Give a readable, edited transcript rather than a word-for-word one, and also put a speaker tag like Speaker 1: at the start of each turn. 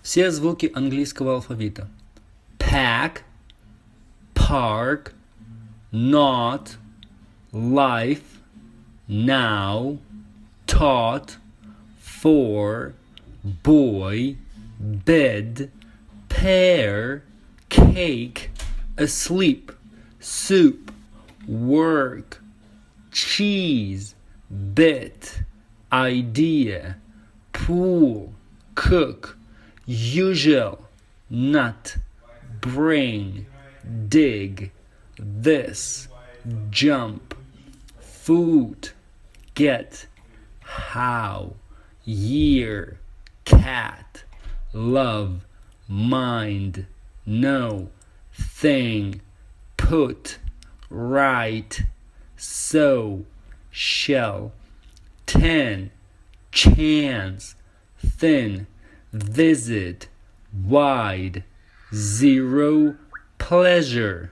Speaker 1: Все звуки английского алфавита. Pack, park, not, life, now, taught, for, boy, bed, pear, cake, asleep, soup, work, cheese, bit, idea, pool, cook, usual, nut, bring, dig, this, jump, food, get, how, year, cat, love, mind, know, thing, put, write, sew, shell, 10, chance, thin, visit, wide, 0, pleasure.